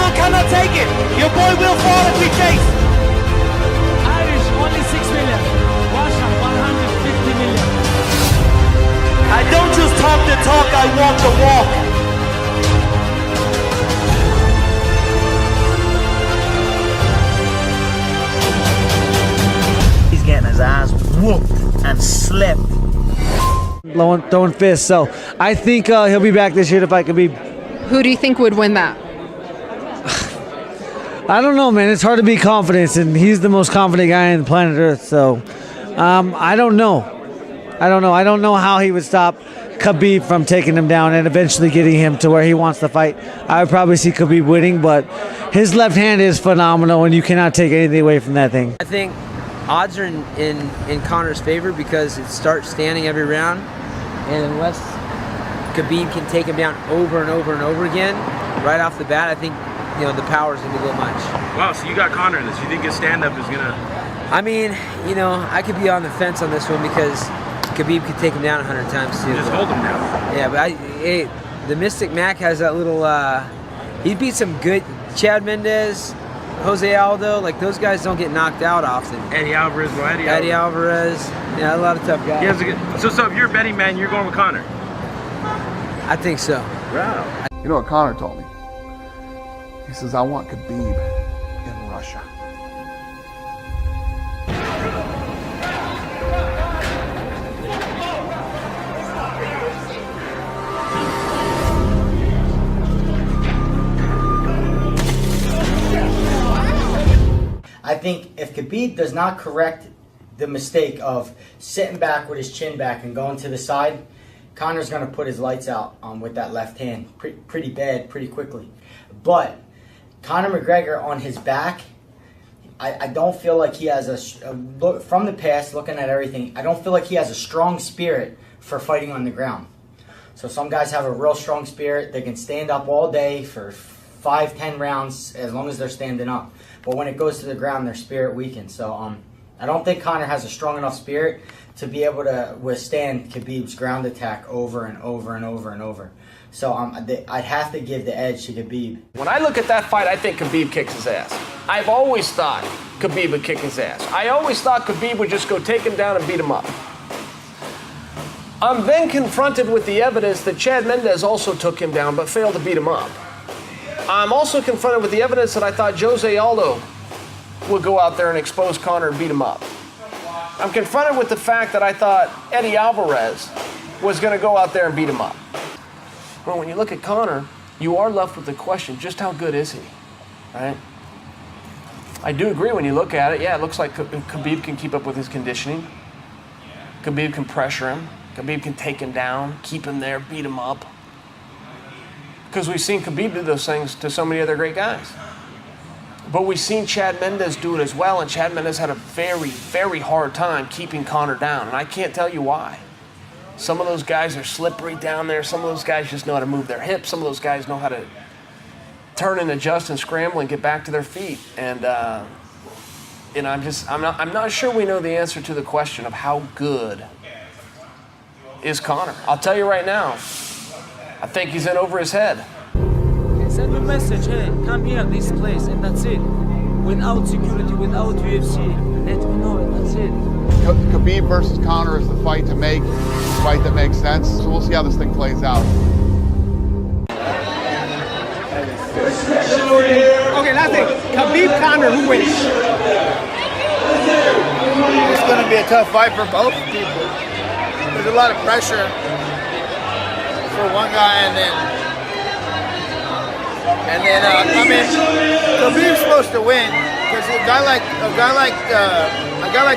still cannot take it. Your boy will fall if we chase. Irish, only 6 million. Russia, 150 million. I don't just talk the talk, I walk the walk. He's getting his ass whooped and slept. Throwing fists. So I think he'll be back this year to fight Khabib. Who do you think would win that? I don't know, man. It's hard to be confident, and he's the most confident guy on planet Earth. So I don't know. I don't know how he would stop Khabib from taking him down and eventually getting him to where he wants to fight. I would probably see Khabib winning, but his left hand is phenomenal, and you cannot take anything away from that thing. I think odds are in Conor's favor because it starts standing every round, and unless Khabib can take him down over and over and over again, right off the bat, I think the power's gonna be a little much. Wow, so you got Conor in this. You think his stand-up is gonna? I mean, I could be on the fence on this one because Khabib could take him down 100 times too. Just hold him down. Yeah, but the Mystic Mac has that little. He beat some good Chad Mendez, Jose Aldo. Like those guys don't get knocked out often. Eddie Alvarez, bro. Eddie Alvarez. Yeah, a lot of tough guys. He has a good, so if you're a betting man, you're going with Conor. I think so. Wow. You know what Conor told me? He says, I want Khabib in Russia. I think if Khabib does not correct the mistake of sitting back with his chin back and going to the side, Conor's going to put his lights out with that left hand pretty bad, pretty quickly. But Conor McGregor on his back, I don't feel like he has from the past, looking at everything, I don't feel like he has a strong spirit for fighting on the ground. So some guys have a real strong spirit. They can stand up all day for 5-10 rounds as long as they're standing up. But when it goes to the ground, their spirit weakens. So I don't think Conor has a strong enough spirit to be able to withstand Khabib's ground attack over and over and over and over. So I'd have to give the edge to Khabib. When I look at that fight, I think Khabib kicks his ass. I've always thought Khabib would kick his ass. I always thought Khabib would just go take him down and beat him up. I'm then confronted with the evidence that Chad Mendez also took him down but failed to beat him up. I'm also confronted with the evidence that I thought Jose Aldo would go out there and expose Conor and beat him up. I'm confronted with the fact that I thought Eddie Alvarez was going to go out there and beat him up. Well, when you look at Conor, you are left with the question, just how good is he, right? I do agree when you look at it. Yeah, it looks like Khabib can keep up with his conditioning. Khabib can pressure him. Khabib can take him down, keep him there, beat him up. Because we've seen Khabib do those things to so many other great guys. But we've seen Chad Mendez do it as well, and Chad Mendez had a very, very hard time keeping Conor down, and I can't tell you why. Some of those guys are slippery down there. Some of those guys just know how to move their hips. Some of those guys know how to turn and adjust and scramble and get back to their feet. And I'm not sure we know the answer to the question of how good is Conor. I'll tell you right now, I think he's in over his head. Send a message, hey, come here, this place, and that's it. Without security, without UFC, let me know, and that's it. Khabib versus Conor is the fight to make, the fight that makes sense. So we'll see how this thing plays out. Okay, last thing. Khabib, Conor, who wins? It's going to be a tough fight for both people. There's a lot of pressure for one guy, and then Khabib's supposed to win because a guy like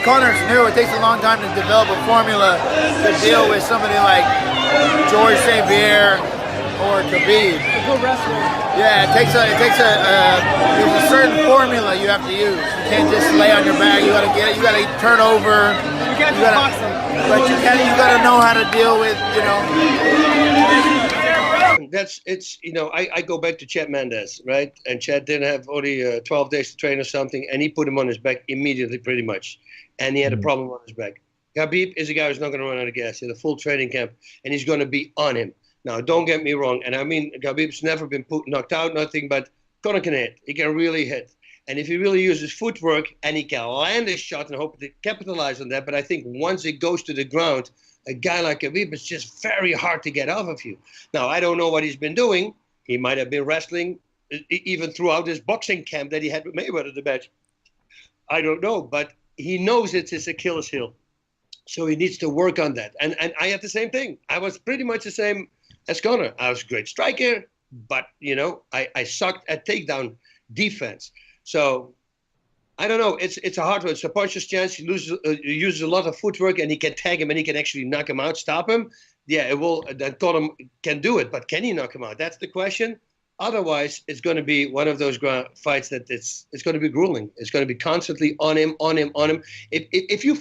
Conor's new. It takes a long time to develop a formula to deal with somebody like George St. Pierre or Khabib. A good wrestler. Yeah, there's a certain formula you have to use. You can't just lay on your back. You got to get it. You got to turn over. You can't just box them. But you got to know how to deal with, I go back to Chad Mendez, right? And Chad didn't have only 12 days to train or something, and he put him on his back immediately, pretty much. And he had a problem on his back. Khabib is a guy who's not going to run out of gas. He had a full training camp, and he's going to be on him. Now, don't get me wrong, and I mean, Khabib's never been knocked out, nothing, but Conor can hit. He can really hit. And if he really uses footwork and he can land a shot and hope to capitalize on that, but I think once it goes to the ground, a guy like Khabib, it's just very hard to get off of you. Now, I don't know what he's been doing. He might have been wrestling even throughout his boxing camp that he had with Mayweather the match. I don't know, but he knows it's his Achilles heel. So he needs to work on that. And I had the same thing. I was pretty much the same as Conor. I was a great striker, but, you know, I sucked at takedown defense. So I don't know. It's a hard one. It's a puncher's chance. He uses a lot of footwork, and he can tag him, and he can actually knock him out, stop him. Yeah, it will. Then Conor can do it, but can he knock him out? That's the question. Otherwise, it's going to be one of those fights that it's going to be grueling. It's going to be constantly on him. If you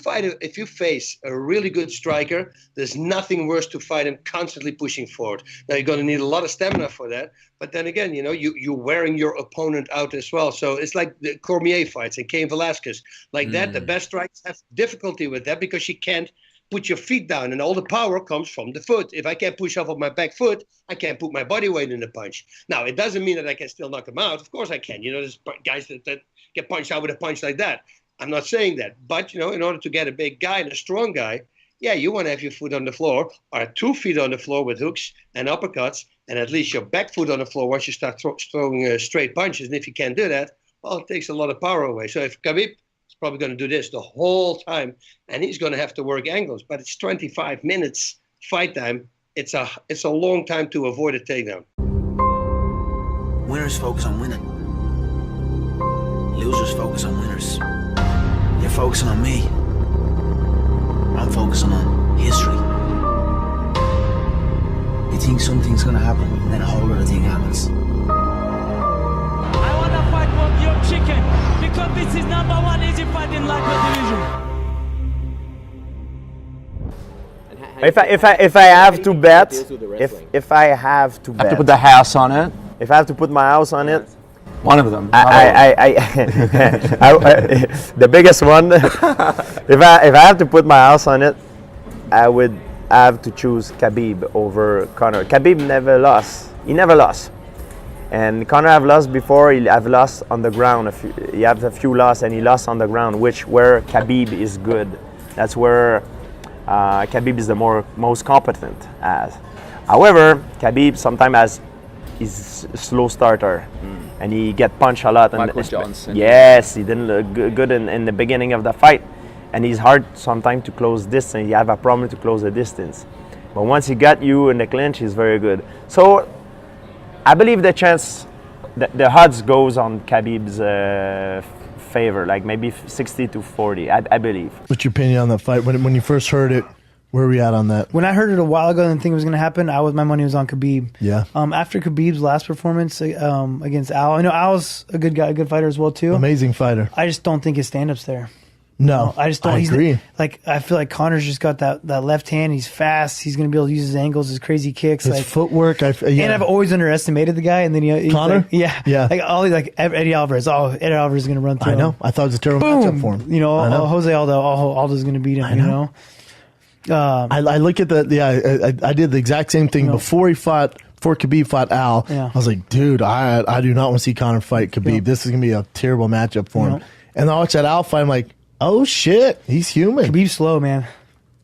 face a really good striker, there's nothing worse to fight him constantly pushing forward. Now, you're going to need a lot of stamina for that. But then again, you know, you're wearing your opponent out as well. So it's like the Cormier fights and Cain Velasquez. Like that, the best strikers have difficulty with that because you can't put your feet down, and all the power comes from the foot. If I can't push off of my back foot, I can't put my body weight in the punch. Now, it doesn't mean that I can still knock him out. Of course I can. You know, there's guys that get punched out with a punch like that. I'm not saying that. But, you know, in order to get a big guy and a strong guy, yeah, you want to have your foot on the floor, or 2 feet on the floor with hooks and uppercuts, and at least your back foot on the floor once you start throwing straight punches. And if you can't do that, well, it takes a lot of power away. So if Khabib is probably going to do this the whole time, and he's going to have to work angles. But it's 25 minutes fight time. It's a long time to avoid a takedown. Winners focus on winning. Losers focus on winners. You're focusing on me. I'm focusing on history. You think something's gonna happen, and then a whole other thing happens. I want to fight for your chicken because this is #1 easy fight in lightweight division. If I have to bet, if I have to bet, have to put the house on it. If I have to put my house on it, one of them. The biggest one. If I have to put my house on it, I would have to choose Khabib over Conor. Khabib never lost. He never lost. And Conor have lost before. He have lost on the ground. He have a few losses, and he lost on the ground, where Khabib is good. That's where Khabib is the most competent as. However, Khabib sometimes is a slow starter, and he get punched a lot. Michael Johnson. Yes, he didn't look good in the beginning of the fight, and he's hard sometimes to close distance. You have a problem to close the distance, but once he got you in the clinch, he's very good. So I believe the chance, the odds goes on Khabib's favor, like maybe 60-40. I believe. What's your opinion on that fight? When you first heard it, where are we at on that? When I heard it a while ago and didn't think it was going to happen, my money was on Khabib. Yeah. After Khabib's last performance against Al, I know Al's a good guy, a good fighter as well too. Amazing fighter. I just don't think his stand-up's there. No, I just don't. I agree. I feel like Conor's just got that left hand. He's fast. He's going to be able to use his angles, his crazy kicks, his footwork. And I've always underestimated the guy. And then Conor, yeah. Like Eddie Alvarez. Oh, Eddie Alvarez is going to run through. I know. I thought it was a terrible matchup for him. You know, Jose Aldo's going to beat him. I know. I look at I did the exact same thing before Khabib fought Al. Yeah. I was like, dude, I do not want to see Conor fight Khabib. Yeah. This is going to be a terrible matchup for him. And I watched that Al fight. I'm like, oh shit, he's human. Khabib's slow, man.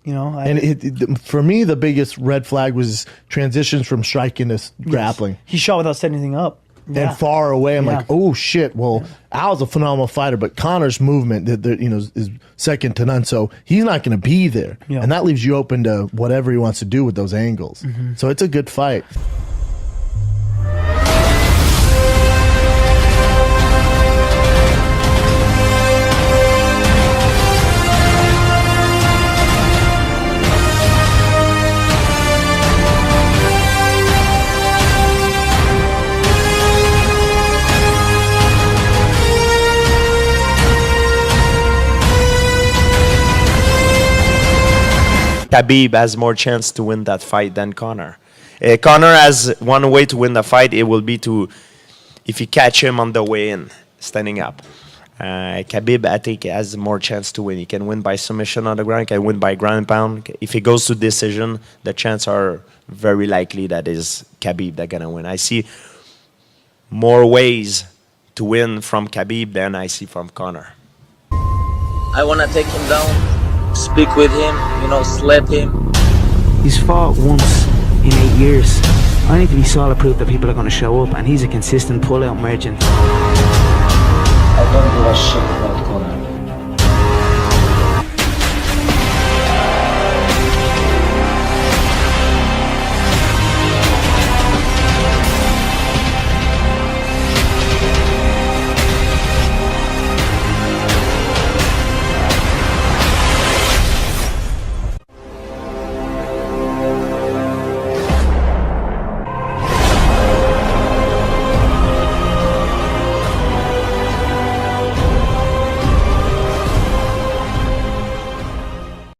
You know, for me, the biggest red flag was transitions from striking to grappling. He shot without setting anything up. And far away, I'm like, oh shit. Well, Al's a phenomenal fighter, but Conor's movement, is second to none. So he's not going to be there, and that leaves you open to whatever he wants to do with those angles. Mm-hmm. So it's a good fight. Khabib has more chance to win that fight than Conor. Conor has one way to win the fight. It will be if you catch him on the way in, standing up. Khabib, I think, has more chance to win. He can win by submission on the ground. He can win by ground and pound. If he goes to decision, the chances are very likely that is Khabib that's gonna win. I see more ways to win from Khabib than I see from Conor. I want to take him down, speak with him, slap him. He's fought once in 8 years. I need to be solid proof that people are going to show up, and he's a consistent pull-out merchant. I don't give a shit about Conor.